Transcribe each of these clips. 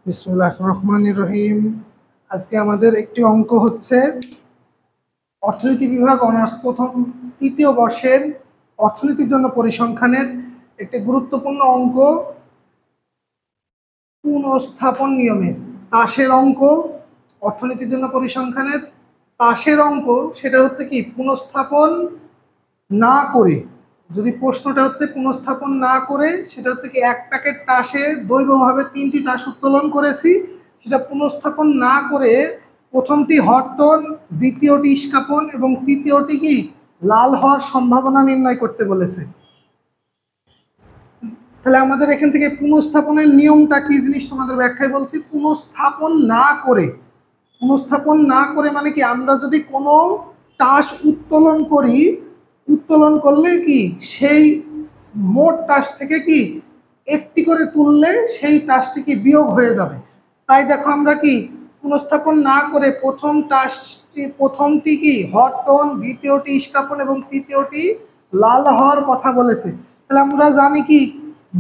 বিসমিল্লাহির রহমানির রহিম। আজকে আমাদের একটি অঙ্ক হচ্ছে অর্থনীতি বিভাগ অনার্স প্রথম তৃতীয় বর্ষের অর্থনীতির জন্য পরিসংখ্যানের একটি গুরুত্বপূর্ণ অঙ্ক, পুনঃস্থাপন নিয়মের তাসের অঙ্ক। অর্থনীতির জন্য পরিসংখ্যানের তাসের অঙ্ক, সেটা হচ্ছে কি পুনঃস্থাপন না করে, যদি প্রশ্নটা হচ্ছে পুনঃস্থাপন না করে, সেটা হচ্ছে কি এক প্যাকেট তাসে দৈবভাবে 3টি তাস উত্তোলন করেছি, সেটা পুনঃস্থাপন না করে প্রথমটি হরতন, দ্বিতীয়টি ইস্কাপন এবং তৃতীয়টি কি লাল হওয়ার সম্ভাবনা নির্ণয় করতে বলেছে। তাহলে আমাদের এখান থেকে পুনঃস্থাপনের নিয়মটা কি জিনিস তোমাদের ব্যাখ্যায় বলছি। পুনঃস্থাপন না করে মানে কি, আমরা যদি কোনো তাস উত্তোলন করি, উত্তোলন করলে কি সেই মোট তাস থেকে কি একটি করে তুললে সেই তাসটি কি বিয়োগ হয়ে যাবে। তাই দেখো আমরা কি পুনঃস্থাপন না করে প্রথমটি কি হরতন, দ্বিতীয়টি ইস্কাপন এবং তৃতীয়টি লাল হওয়ার কথা বলেছে। তাহলে আমরা জানি কি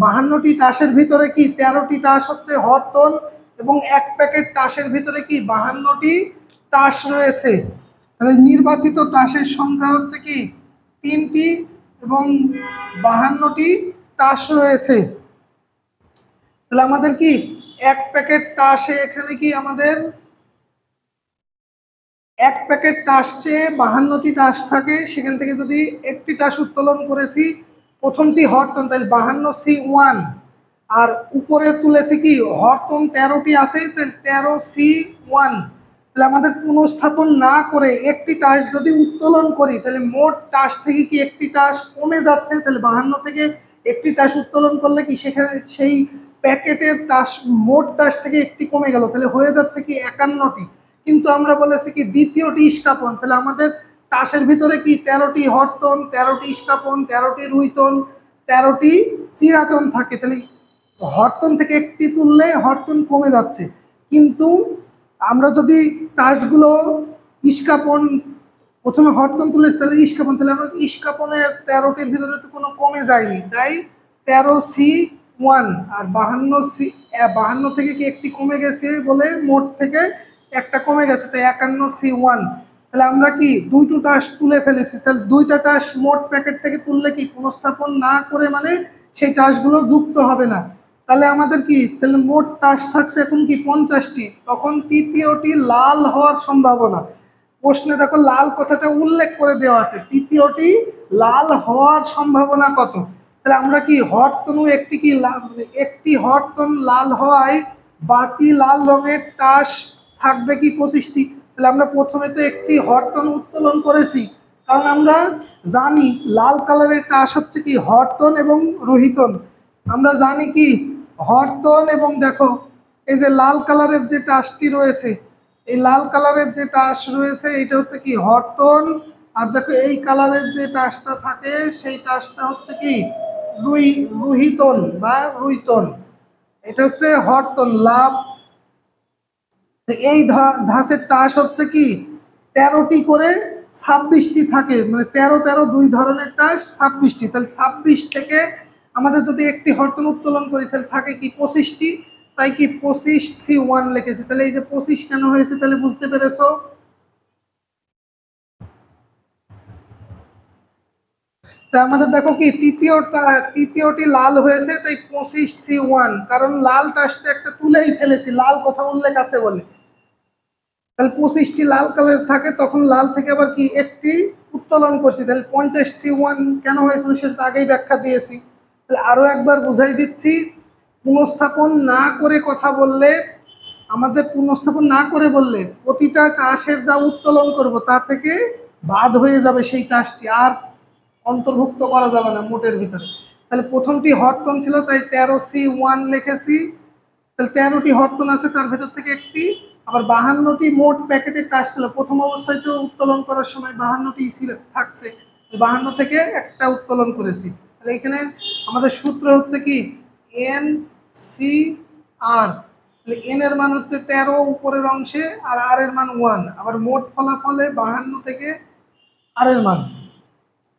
52টি তাসের ভিতরে কি 13টি তাস হচ্ছে হরতন এবং এক প্যাকেট তাসের ভিতরে কি 52টি তাস রয়েছে। তাহলে নির্বাচিত তাসের সংখ্যা হচ্ছে কি 3টি এবং 52টি তাস রয়েছে। তাহলে আমাদের কি এক প্যাকেট তাসে এখানে কি আমাদের এক প্যাকেট তাসে 52টি তাস থাকে, সেখান থেকে যদি একটি তাস উত্তোলন করেছি, প্রথমটি হরতন, তাহলে 52C1, আর উপরে তুলেছি কি হরতন 13টি আছে, তাহলে 13C1। তাহলে আমাদের পুনঃস্থাপন না করে একটি তাস যদি উত্তোলন করি, তাহলে মোট তাস থেকে কি একটি তাস কমে যাচ্ছে। তাহলে 52 থেকে একটি তাস উত্তোলন করলে কি সেখানে সেই প্যাকেটের তাস মোট তাস থেকে একটি কমে গেল, তাহলে হয়ে যাচ্ছে কি 51টি। কিন্তু আমরা বলেছি কি দ্বিতীয়টি ইস্কাপন, তাহলে আমাদের তাসের ভিতরে কি 13টি হরতন, 13টি ইস্কাপন, 13টি রুইতন, 13টি চিরাতন থাকে। তাহলে হরতন থেকে একটি তুললে হরতন কমে যাচ্ছে। কিন্তু আমরা যদি তাসগুলো ইস্কাপন, প্রথমে হরতন তুলেছি তাহলে ইস্কাপন, তাহলে আমরা ইস্কাপনের 13টির ভিতরে তো কোনো কমে যায়নি, তাই 13C1। আর 52 থেকে কি একটি কমে গেছে বলে মোট থেকে একটা কমে গেছে, তাই 51C1। তাহলে আমরা কি দুইটা তাস তুলে ফেলেছি, তাহলে দুইটা তাস মোট প্যাকেট থেকে তুললে কি পুনঃস্থাপন না করে মানে সেই তাসগুলো যুক্ত হবে না। তাহলে আমাদের কি তাহলে মোট তাস থাকছে এখন কি 50টি। তখন তৃতীয়টি লাল হওয়ার সম্ভাবনা, প্রশ্নে দেখো লাল কথাটা উল্লেখ করে দেওয়া আছে, তৃতীয়টি লাল হওয়ার সম্ভাবনা কত। তাহলে আমরা কি হরতনু একটি কি একটি হরতন লাল হওয়ায় বাকি লাল রঙের তাস থাকবে কি 25টি। তাহলে আমরা প্রথমে তো একটি হরতন উত্তোলন করেছি, কারণ আমরা জানি লাল কালারের তাস হচ্ছে কি হরতন এবং রোহিতন। আমরা জানি কি হরতন এবং দেখো এই যে লাল কালারের যে তাসটি রয়েছে, এই লাল কালারের যে তাস রয়েছে এটা হচ্ছে কি হরতন, আর দেখো এই কালারের যে তাসটা থাকে সেই তাসটা হচ্ছে কি রুহিতন বা রুইতন, এটা হচ্ছে হরতন লাভ। এই ধাঁচের তাস হচ্ছে কি 13টি করে 26টি থাকে, মানে 13 দুই ধরনের তাস 26টি। তাহলে 26 থেকে আমাদের যদি একটি হরতন উত্তোলন করি তাহলে থাকে কি 25টি, তাই কি 25C1 লিখেছি। তাহলে এই যে 25 কেন হয়েছে তাহলে বুঝতে পেরেছো। তা আমাদের দেখো কি তৃতীয়টি লাল হয়েছে, তাই 25C1, কারণ লাল তাসটা একটা তুলেই ফেলেছি, লাল কথা উল্লেখ আছে বলে। তাহলে 25টি লাল কালার থাকে, তখন লাল থেকে আবার কি একটি উত্তোলন করছি, তাহলে 50C1 কেন হয়েছিল সেটা আগেই ব্যাখ্যা দিয়েছি। তাহলে আরো একবার বুঝাই দিচ্ছি, পুনঃস্থাপন না করে কথা বললে, আমাদের পুনঃস্থাপন না করে বললে প্রতিটা তাসের যা উত্তোলন করব তা থেকে বাদ হয়ে যাবে সেই তাসটি, আর অন্তর্ভুক্ত করা যাবে না মোটের ভিতরে। তাহলে প্রথমটি হরতন ছিল, তাই 13C1 লিখেছি। তাহলে 13টি হরতন আছে, তার ভেতর থেকে একটি, আবার 52টি মোট প্যাকেটের তাস ছিল। প্রথম অবস্থায় তো উত্তোলন করার সময় 52টি ছিল থাকছে, 52 থেকে একটা উত্তোলন করেছি। তাহলে এখানে আমাদের সূত্র হচ্ছে কি NCR। তাহলে এন এর মান হচ্ছে 13 উপরের অংশে, আর আর এর মান 1, আবার মোট ফলাফলে 52 থেকে আর এর মান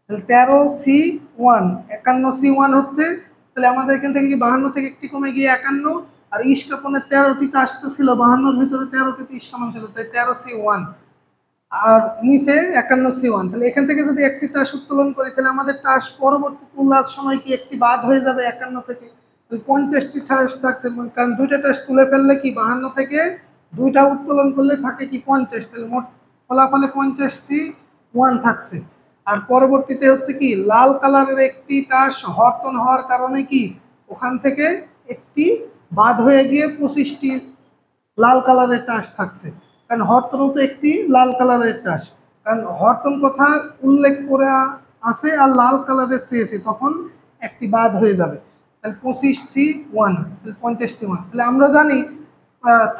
13C1, 51C1 হচ্ছে। তাহলে আমাদের এখান থেকে কি 52 থেকে একটি কমে গিয়ে 51, আর ইস্কাপনের 13টি টাস তো ছিল, 52-র ভিতরে 13টিতে ইস্কাপন ছিল, তাই 13C1 আর নিচে 51C1। তাহলে এখান থেকে যদি একটি টাস উত্তোলন করি তাহলে আমাদের টাস পরবর্তী তোলার সময় কি একটি বাদ হয়ে যাবে 51 থেকে, 50টি টাস থাকছে, কারণ দুইটা টাস তুলে ফেললে কি 52 থেকে দুইটা উত্তোলন করলে থাকে কি 50, তাহলে মোট ফলাফলে 50C1 থাকছে। আর পরবর্তীতে হচ্ছে কি লাল কালারের একটি টাস হরতন হওয়ার কারণে কি ওখান থেকে একটি বাদ হয়ে গিয়ে 25টি লাল কালারের টাস থাকছে, কারণ হরতন তো একটি লাল কালারের টাস, কারণ হরতন কথা উল্লেখ করে আছে আর লাল কালারের চেয়েছে, তখন একটি বাদ হয়ে যাবে। তাহলে 25C1, তাহলে 50C1। তাহলে আমরা জানি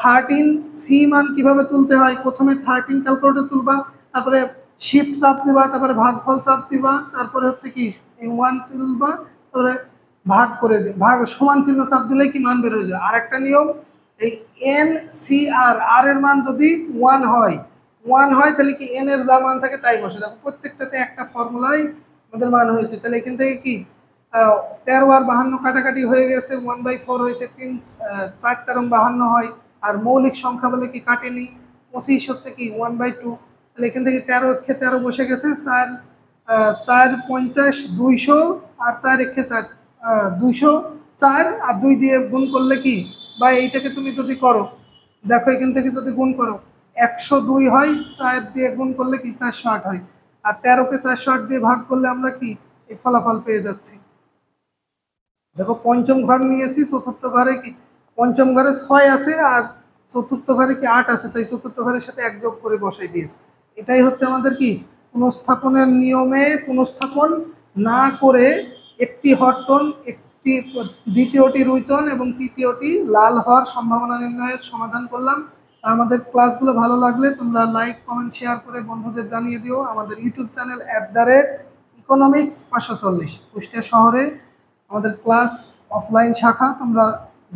13C মান কিভাবে তুলতে হয়। প্রথমে 13 ক্যালকুলেটর তুলবা, তারপরে শিফট চাপ দিবা, তারপরে ভাগফল চাপ দিবা, তারপরে হচ্ছে কি 1 তুলবা, তারপরে ভাগ করে ভাগ সমান চিহ্ন চাপ দিলে কি মান বের হয়ে যায়। আর একটা নিয়ম, এই NCR আর এর মান যদি 1 হয় তাহলে কি n এর যা মান থাকে তাই বসে। দেখো প্রত্যেকটাতে একটা ফর্মুলাই আমাদের মান হয়েছে। তাহলে এখান থেকে কি 13 আর 52 কাটাকাটি হয়ে গেছে, 1/4 হয়েছে, 3 4 13 52 হয়। আর মৌলিক সংখ্যা বলে কি কাটেনি, 25 হচ্ছে কি 1/2। তাহলে এখান থেকে 13 একে 13 বসে গেছে, 4 4 50 200 আর 4 একে 4 204 আর 2 দিয়ে গুণ করলে কি, বা এইটাকে তুমি যদি করো, দেখো এখান থেকে যদি গুণ করো 102 হয়, 4 দিয়ে গুণ করলে কি 408 হয়, আর 13কে 408 দিয়ে ভাগ করলে আমরা কি এই ফলাফল পেয়ে যাচ্ছি। দেখো পঞ্চম ঘর নিয়েছি, চতুর্থ ঘরে কি পঞ্চম ঘরে 6 আছে আর চতুর্থ ঘরে কি 8 আছে, তাই চতুর্থ ঘরের সাথে 1 যোগ করে বসাই দিয়েছি। এটাই হচ্ছে আমাদের কি পুনঃস্থাপনের নিয়মে পুনঃস্থাপন না করে একটি হরতন, একটি দ্বিতীয়টি রুইতন এবং তৃতীয়টি লাল হওয়ার সম্ভাবনা নির্ণয়ের সমাধান করলাম। আর আমাদের ক্লাসগুলো ভালো লাগলে তোমরা লাইক কমেন্ট শেয়ার করে বন্ধুদের জানিয়ে দিও। আমাদের ইউটিউব চ্যানেল @ইকোনমিক্স 540 কুষ্টিয়া শহরে আমাদের ক্লাস অফলাইন শাখা, তোমরা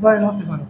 জয়েন হতে পারো।